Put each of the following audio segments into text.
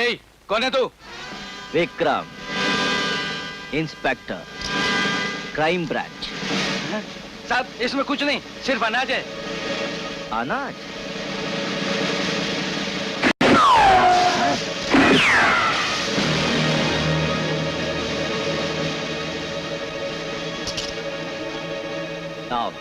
ए, कौन है तू? Vikram, inspector, crime branch. साहब, इसमें कुछ नहीं, सिर्फ अनाज है। अनाज? आओ।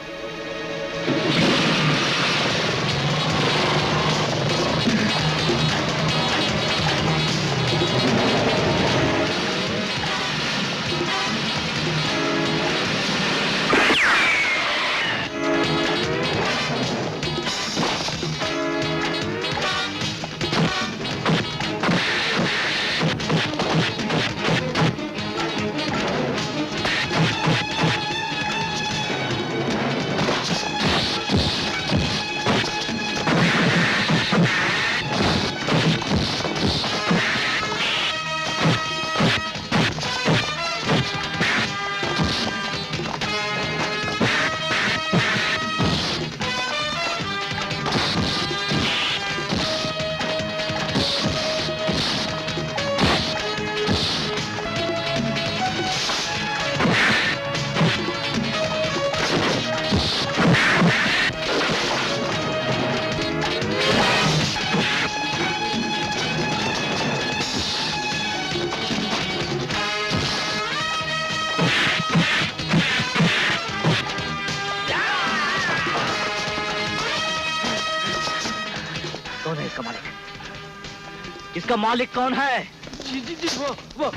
कौन है इसका मालिक? इसका मालिक कौन है? जी जी जी, वो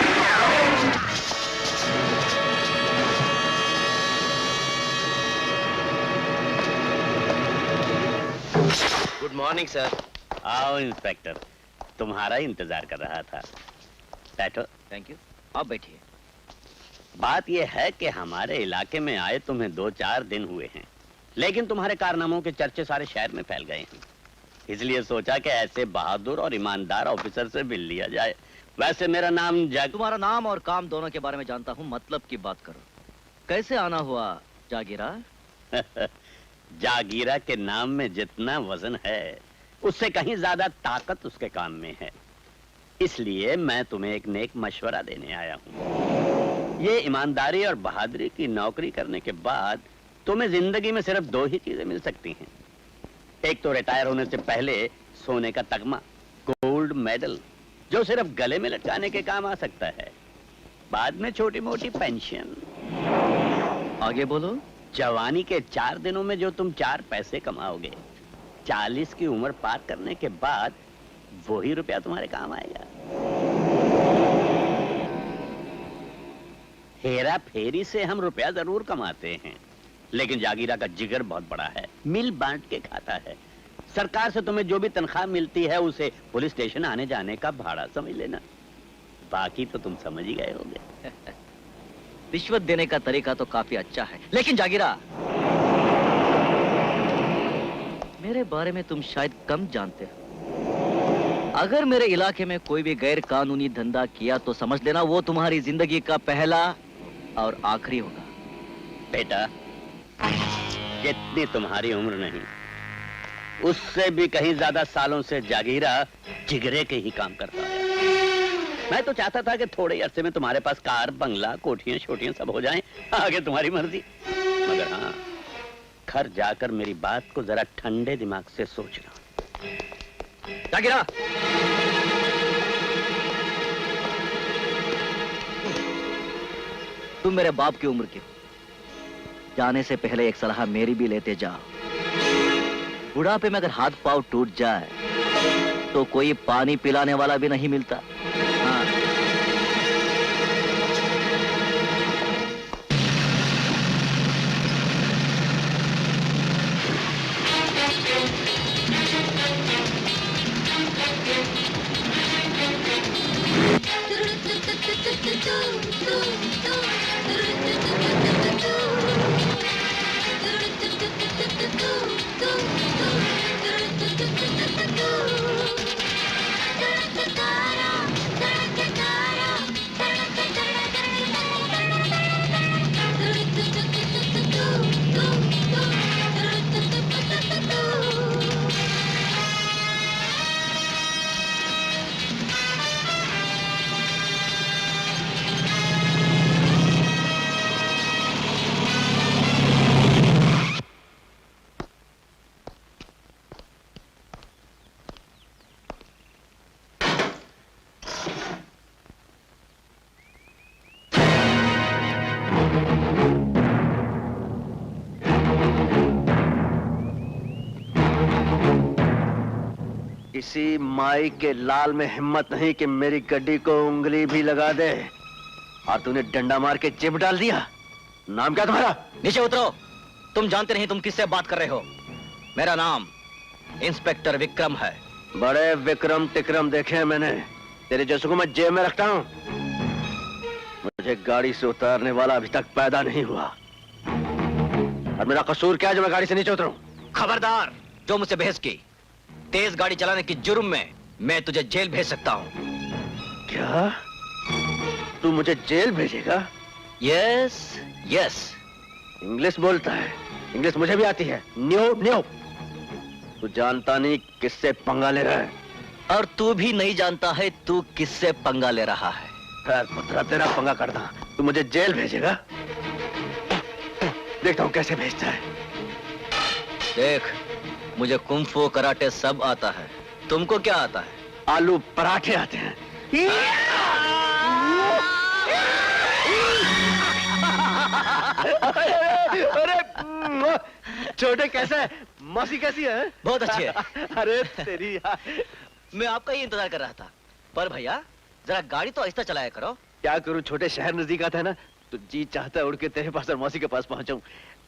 गुड मॉर्निंग सर। आओ इंस्पेक्टर, तुम्हारा इंतजार कर रहा था। बैठो। थैंक यू, आप बैठिए। बात यह है कि हमारे इलाके में आए तुम्हें 2-4 दिन हुए हैं, लेकिन तुम्हारे कारनामों के चर्चे सारे शहर में फैल गए हैं। इसलिए सोचा कि ऐसे बहादुर और ईमानदार ऑफिसर से मिल लिया जाए। वैसे मेरा नाम तुम्हारा नाम और काम दोनों के बारे में जानता हूँ, मतलब की बात करो। कैसे आना हुआ जागीरा? जागीरा के नाम में जितना वजन है, उससे कहीं ज्यादा ताकत उसके काम में है। इसलिए मैं तुम्हें एक नेक मशवरा देने आया हूँ। ये ईमानदारी और बहादुरी की नौकरी करने के बाद तुम्हें जिंदगी में सिर्फ 2 ही चीजें मिल सकती हैं। एक तो रिटायर होने से पहले सोने का तगमा, गोल्ड मेडल, जो सिर्फ गले में लटकाने के काम आ सकता है। बाद में छोटी मोटी पेंशन। आगे बोलो। जवानी के 4 दिनों में जो तुम 4 पैसे कमाओगे, 40 की उम्र पार करने के बाद वही रुपया तुम्हारे काम आएगा। हेरा फेरी से हम रुपया जरूर कमाते हैं, लेकिन जागीरा का जिगर बहुत बड़ा है, मिल बांट के खाता है। सरकार से तुम्हें जो भी तनख्वाह मिलती है उसे पुलिस स्टेशन आने जाने का भाड़ा समझ लेना। बाकी तो तुम समझ ही गए होंगे। रिश्वत देने का तरीका तो काफी अच्छा है, लेकिन जागीरा, मेरे बारे में तुम शायद कम जानते हो। अगर मेरे इलाके में कोई भी गैर कानूनी धंधा किया तो समझ लेना वो तुम्हारी जिंदगी का पहला और आखिरी होगा। बेटा, जितनी तुम्हारी उम्र नहीं, उससे भी कहीं ज्यादा सालों से जागीरा जिगरे के ही काम करता है। मैं तो चाहता था कि थोड़े अरसे में तुम्हारे पास कार, बंगला, कोठियां छोटियां सब हो जाएं। आगे तुम्हारी मर्जी। मगर हाँ, घर जाकर मेरी बात को जरा ठंडे दिमाग से सोचना। जागीरा, तुम मेरे बाप की उम्र के हो। जाने से पहले एक सलाह मेरी भी लेते जाओ। बुढ़ापे में अगर हाथ पांव टूट जाए तो कोई पानी पिलाने वाला भी नहीं मिलता। हाँ। किसी माई के लाल में हिम्मत नहीं कि मेरी गड्डी को उंगली भी लगा दे, और तूने डंडा मार के जेब डाल दिया। नाम क्या तुम्हारा? नीचे उतरो। तुम जानते नहीं तुम किससे बात कर रहे हो। मेरा नाम इंस्पेक्टर विक्रम है। बड़े विक्रम टिक्रम देखे हैं मैंने, तेरे जैसे को मैं जेब में रखता हूँ। मुझे गाड़ी से उतारने वाला अभी तक पैदा नहीं हुआ, और मेरा कसूर क्या है जो मैं गाड़ी से नीचे उतरूं? खबरदार, जो मुझसे बहस की, तेज गाड़ी चलाने की जुर्म में मैं तुझे जेल भेज सकता हूँ। क्या तू मुझे जेल भेजेगा? Yes yes. इंग्लिश बोलता है, इंग्लिश मुझे भी आती है। न्यो न्यो। तू जानता नहीं किससे पंगा ले रहा है, और तू भी नहीं जानता है तू किससे पंगा ले रहा है। खैर पुत्रा, तेरा पंगा करता। तू मुझे जेल भेजेगा? देखता हूँ कैसे भेजता है। देख, मुझे कुंफू कराटे सब आता है, तुमको क्या आता है? आलू पराठे आते हैं। अरे छोटे कैसा है? मौसी कैसी है? बहुत अच्छी है। अरे तेरी मैं आपका ही इंतजार कर रहा था। पर भैया, जरा गाड़ी तो आहिस्ता चलाया करो। क्या करूं, छोटे शहर नजदीक आता है ना, तो जी चाहता है उड़ के तेरे पास और मौसी के पास पहुंचाऊं।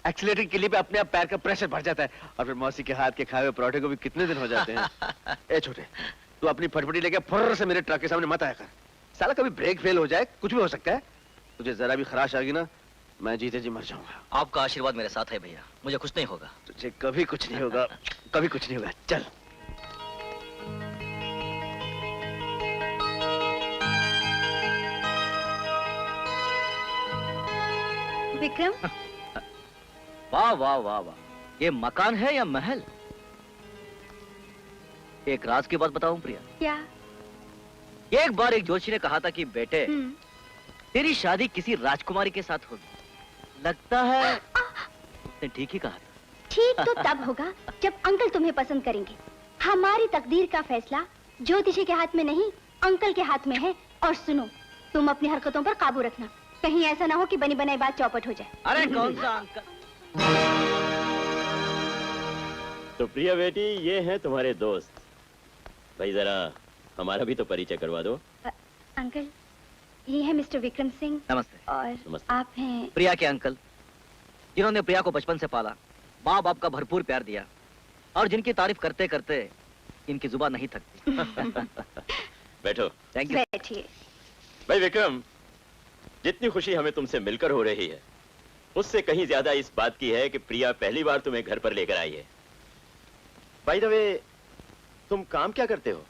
एक्सीलेटर के लिए भी अपने आप पैर का प्रेशर बढ़ जाता है, और फिर मौसी के हाथ के खाए हुए पराठे को भी कितने दिन हो जाते हैं। ए छोटे, तू अपनी फटफटी लेके फुर्र से मेरे ट्रक के सामने मत आया कर। साला कभी ब्रेक फेल हो जाए, कुछ भी हो सकता है। तुझे जरा भी खराश आ गई ना, मैं जीते जी मर जाऊंगा। आपका आशीर्वाद मेरे साथ है भैया, मुझे कुछ नहीं होगा। तुझे कभी कुछ नहीं होगा, कभी कुछ नहीं होगा। चल। विक्रम, वाह वाह वाह वाह, ये मकान है या महल? एक राज की बात बताऊं प्रिया। क्या? एक बार एक जोशी ने कहा था कि बेटे, तेरी शादी किसी राजकुमारी के साथ होगी। लगता है उसने ठीक ही कहा था। ठीक तो तब होगा जब अंकल तुम्हें पसंद करेंगे। हमारी तकदीर का फैसला ज्योतिषी के हाथ में नहीं, अंकल के हाथ में है। और सुनो, तुम अपनी हरकतों पर काबू रखना, कहीं ऐसा ना हो कि बनी बनाई बात चौपट हो जाए। अरे कौन सा अंकल? तो प्रिया बेटी, ये हैं तुम्हारे दोस्त। भाई जरा हमारा भी तो परिचय करवा दो। अंकल, ये है मिस्टर विक्रम सिंह। नमस्ते। और नमस्ते। आप हैं प्रिया के अंकल, जिन्होंने प्रिया को बचपन से पाला, माँ बाप का भरपूर प्यार दिया, और जिनकी तारीफ करते करते इनकी जुबान नहीं थकती। बैठो। Thank you. बैठिए। भाई विक्रम, जितनी खुशी हमें तुमसे मिलकर हो रही है, उससे कहीं ज्यादा इस बात की है कि प्रिया पहली बार तुम्हें घर पर लेकर आई है। बाय द वे, तुम काम क्या करते हो?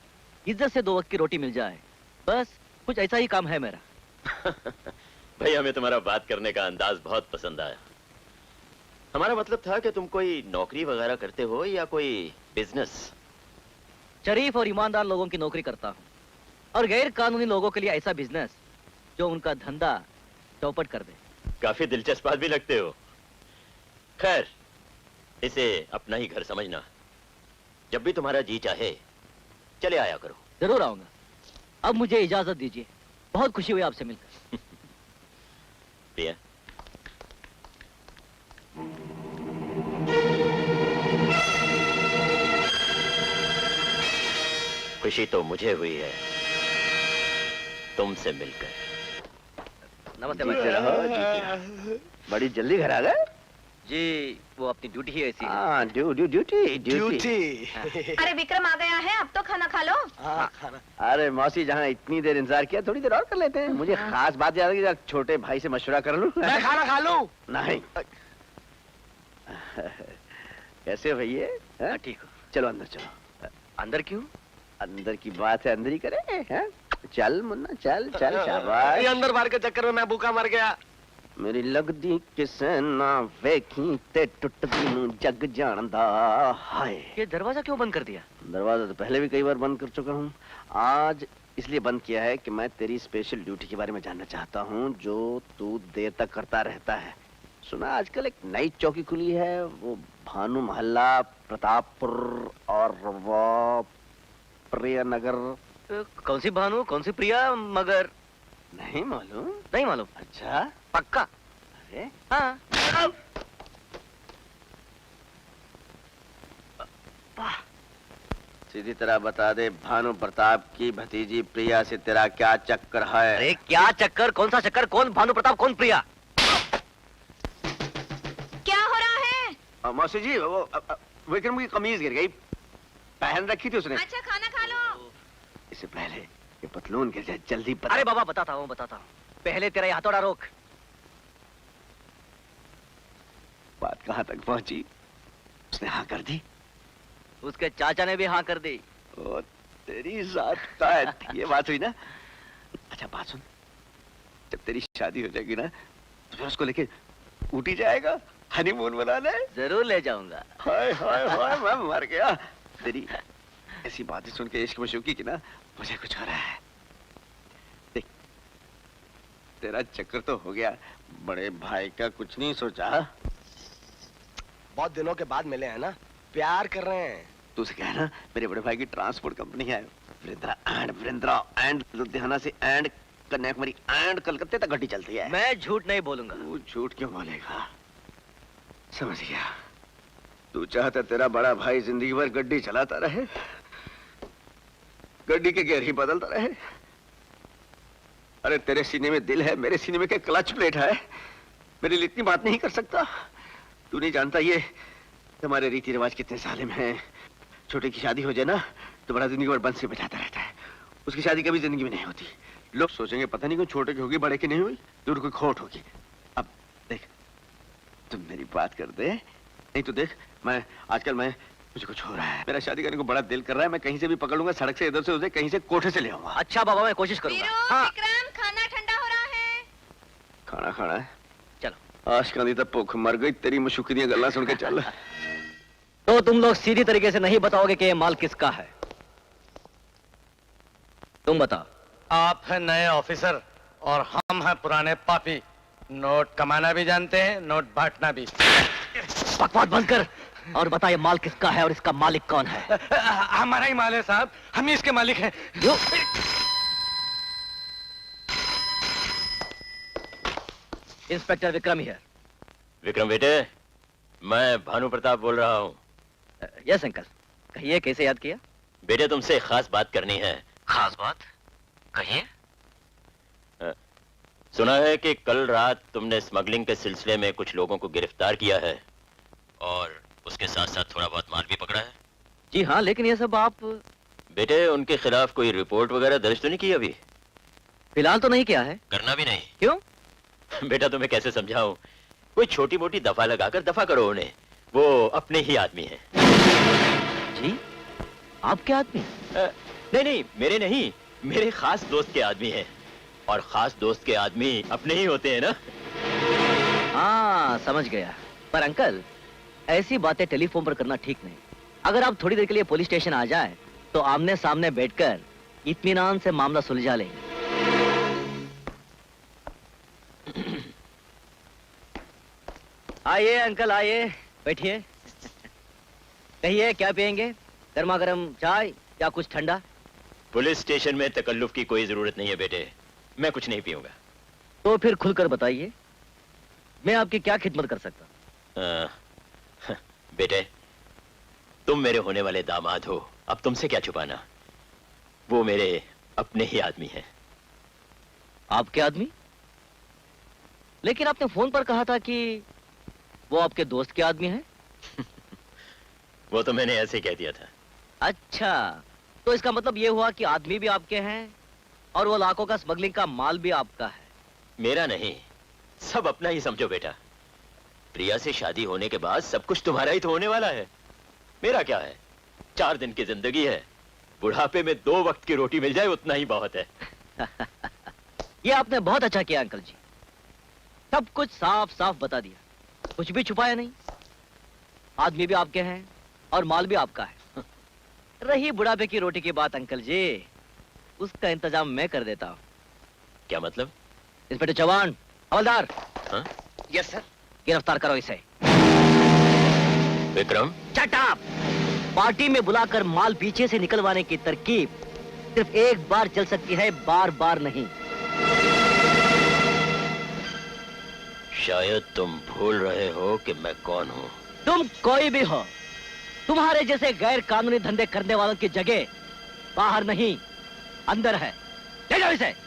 इज्जत से 2 वक्त की रोटी मिल जाए, बस कुछ ऐसा ही काम है मेरा। भाई, हमें तुम्हारा बात करने का अंदाज बहुत पसंद आया। हमारा मतलब था कि तुम कोई नौकरी वगैरह करते हो या कोई बिजनेस? शरीफ और ईमानदार लोगों की नौकरी करता हूँ, और गैर कानूनी लोगों के लिए ऐसा बिजनेस जो उनका धंधा चौपट कर दे। काफी दिलचस्प आदमी लगते हो। खैर, इसे अपना ही घर समझना। जब भी तुम्हारा जी चाहे चले आया करो। जरूर आऊंगा। अब मुझे इजाजत दीजिए, बहुत खुशी हुई आपसे मिलकर। प्रिया, खुशी तो मुझे हुई है तुमसे मिलकर। नमस्ते जीते भाई। रहो, जीते रहो। बड़ी जल्दी घर आ गए जी, वो अपनी ड्यूटी ही ऐसी है। हाँ, ड्यूटी। अरे विक्रम आ गया है, अब तो खाना खा लो। अरे मौसी, जहाँ इतनी देर इंतजार किया, थोड़ी देर और कर लेते हैं। मुझे खास बात याद है कि यार छोटे भाई से मशवरा कर लूं। मैं खाना खा लूं? नहीं। कैसे हो भैया? हाँ? ठीक हो। चलो अंदर चलो। अंदर क्यों? अंदर की बात है, अंदर ही करें। हाँ? चल मुन्ना, चल चल, शाबाश। ये अंदर बाहर के चक्कर में मैं भूखा मर गया। मेरी लगदी किसे ना वेखी ते टुटदी नू जग जानदा। हाय, ये दरवाजा क्यों बंद कर दिया? दरवाजा तो पहले भी कई बार बंद कर चुका हूँ। आज इसलिए बंद किया है कि मैं तेरी स्पेशल ड्यूटी के बारे में जानना चाहता हूँ, जो तू देर तक करता रहता है। सुना आजकल एक नई चौकी खुली है, वो भानु मोहल्ला, प्रतापपुर और वो प्रियनगर। कौन सी भानु, कौन सी प्रिया? मगर नहीं मालूम? नहीं मालूम। अच्छा, पक्का? अरे हाँ। सीधी तरह बता दे, भानु प्रताप की भतीजी प्रिया से तेरा क्या चक्कर है? अरे क्या चक्कर? कौन सा चक्कर? कौन भानु प्रताप, कौन प्रिया? क्या हो रहा है? मौसी जी, वो विक्रम की कमीज गिर गई, पहन रखी थी उसने। अच्छा खाना खा लो। इससे पहले ये पतलून गिर जाए, जल्दी बता। अरे बाबा बताता हूँ। पहले तेरा ये हथौड़ा रोक। बात कहाँ तक पहुंची? उसने हाँ कर दी? उसके चाचा ने भी हाँ कर दी। ओ तेरी जात का है। ये बात हुई ना? अच्छा बात सुन, जब तेरी शादी हो जाएगी ना तो फिर उसको लेके ऊटी जाएगा हनीमून मनाने। जरूर ले जाऊंगा। हाय हाय हाय, मैं मर गया। तेरी ऐसी बातें सुन के इश्क में शौकी की ना, मुझे कुछ हो रहा है। देख, तेरा चक्कर तो हो गया, बड़े भाई का कुछ नहीं सोचा? बहुत दिनों के बाद मिले हैं ना, प्यार कर रहे हैं। तू उसे कह ना, मेरे बड़े भाई की ट्रांसपोर्ट कंपनी है, वृंद्रा एंड लुधियाना से एंड कन्याकुमारी एंड कलकत्ते तक गाड़ी चलती है। मैं झूठ नहीं बोलूंगा। तू झूठ क्यों बोलेगा? समझ गया, तू चाहता तेरा बड़ा भाई जिंदगी भर गड्डी चलाता रहे, गड्डी के गियर ही बदलता रहे। अरे तेरे सीने में दिल है, मेरे सीने में क्या क्लच प्लेट है? मेरे लिए इतनी बात नहीं कर सकता? तू नहीं जानता ये हमारे रीति रिवाज कितने जालिम हैं। छोटे की शादी हो जाए ना तो बड़ा जिंदगी भर बंसी बजाता रहता है, उसकी शादी कभी जिंदगी में नहीं होती। लोग सोचेंगे पता नहीं कोई छोटे की होगी, बड़े की नहीं हुई, दूर कोई खोट होगी। अब देख, तुम मेरी बात कर दे, नहीं तो देख मुझे कुछ हो रहा है, मेरा शादी करने को बड़ा दिल कर रहा है। मैं कहीं से भी पकड़ लूंगा, सड़क से इधर से उधर, कहीं से कोठे से ले आऊंगा। अच्छा बाबा, मैं कोशिश करूंगा। हाँ। विक्रम, खाना ठंडा हो रहा है। खाना खाना है? चलो। आशकांदी तब भूख मर गई, तेरी मुशुकी दी गल्ला सुन के चल। तो तुम लोग सीधी तरीके से नहीं बताओगे कि ये माल किसका है? तुम बताओ। आप हैं नए ऑफिसर और हम हैं पुराने पापी। नोट कमाना भी जानते हैं, नोट बांटना भी। बकवास बंद कर और बता ये माल किसका है और इसका मालिक कौन है? हमारा ही माल है साहब, हम ही इसके मालिक हैं। जो इंस्पेक्टर विक्रम हियर। विक्रम बेटे, मैं भानु प्रताप बोल रहा हूँ। यस अंकल, कहिए कैसे याद किया? बेटे तुमसे एक खास बात करनी है। खास बात? कहिए। सुना है कि कल रात तुमने स्मगलिंग के सिलसिले में कुछ लोगों को गिरफ्तार किया है और उसके साथ साथ थोड़ा बहुत माल भी पकड़ा है। जी हाँ, लेकिन ये सब आप बेटे उनके खिलाफ कोई रिपोर्ट वगैरह दर्ज तो नहीं की अभी? फिलहाल तो नहीं किया है। करना भी नहीं? क्यों? बेटा तुम्हें कैसे समझाऊं, कोई छोटी मोटी दफा लगाकर दफा करो उन्हें, वो अपने ही आदमी हैं। जी, आपके आदमी? नहीं नहीं, मेरे नहीं, मेरे खास दोस्त के आदमी हैं। और खास दोस्त के आदमी अपने ही होते हैं ना। हाँ समझ गया। पर अंकल, ऐसी बातें टेलीफोन पर करना ठीक नहीं। अगर आप थोड़ी देर के लिए पुलिस स्टेशन आ जाए तो आमने सामने बैठकर इत्मीनान से मामला सुलझा लेंगे। आइए अंकल, आइए, बैठिए। कहिए क्या पियेंगे? गर्मा गर्म चाय या कुछ ठंडा? पुलिस स्टेशन में तकल्लुफ की कोई जरूरत नहीं है बेटे, मैं कुछ नहीं पीऊंगा। तो फिर खुलकर बताइए, मैं आपकी क्या खिदमत कर सकता? बेटे तुम मेरे होने वाले दामाद हो, अब तुमसे क्या छुपाना। वो मेरे अपने ही आदमी हैं। आपके आदमी? लेकिन आपने फोन पर कहा था कि वो आपके दोस्त के आदमी हैं। वो तो मैंने ऐसे कह दिया था। अच्छा, तो इसका मतलब ये हुआ कि आदमी भी आपके हैं और वो लाखों का स्मगलिंग का माल भी आपका है। मेरा नहीं, सब अपना ही समझो बेटा। प्रिया से शादी होने के बाद सब कुछ तुम्हारा ही तो होने वाला है। मेरा क्या है, 4 दिन की जिंदगी है, बुढ़ापे में 2 वक्त की रोटी मिल जाए उतना ही बहुत है। ये आपने बहुत अच्छा किया अंकल जी, सब कुछ साफ साफ बता दिया, कुछ भी छुपाया नहीं। आदमी भी आपके हैं और माल भी आपका है। रही बुढ़ापे की रोटी की बात अंकल जी, उसका इंतजाम मैं कर देता हूँ। क्या मतलब? इंस्पेक्टर चौहान, हवलदार। हाँ? Yes sir. गिरफ्तार करो इसे। Vikram, shut up! पार्टी में बुलाकर माल पीछे से निकलवाने की तरकीब सिर्फ एक बार चल सकती है, बार बार नहीं। शायद तुम भूल रहे हो कि मैं कौन हूँ। तुम कोई भी हो, तुम्हारे जैसे गैर कानूनी धंधे करने वालों की जगह बाहर नहीं, अंदर है। ले जाओ इसे।